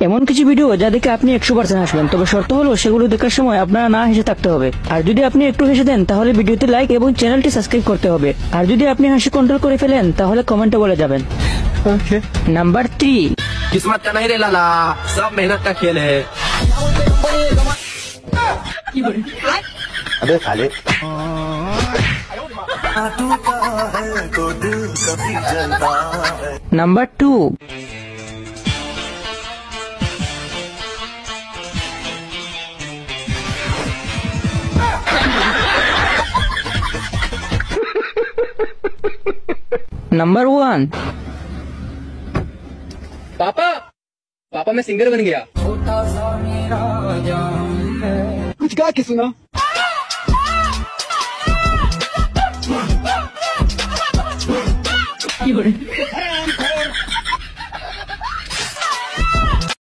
এমন কিছু ভিডিও যা দেখে আপনি 100% হাসবেন, তবে শর্ত হলো সেগুলো দেখার সময় আপনারা না হেসে থাকতে হবে। আর যদি আপনি একটু হেসে দেন তাহলে ভিডিওতে লাইক এবং চ্যানেলটি সাবস্ক্রাইব করতে হবে। আর যদি আপনি হাসি কন্ট্রোল করে ফেলেন তাহলে কমেন্টে বলে যাবেন। নাম্বার 3, किस्मत का नहीं रे लाला, सब मेहनत का खेल है। अबे साले নাম্বার 2, নাম্বার 1, पापा पापा मैं सिंगर बन गया। कुछ गा के सुना।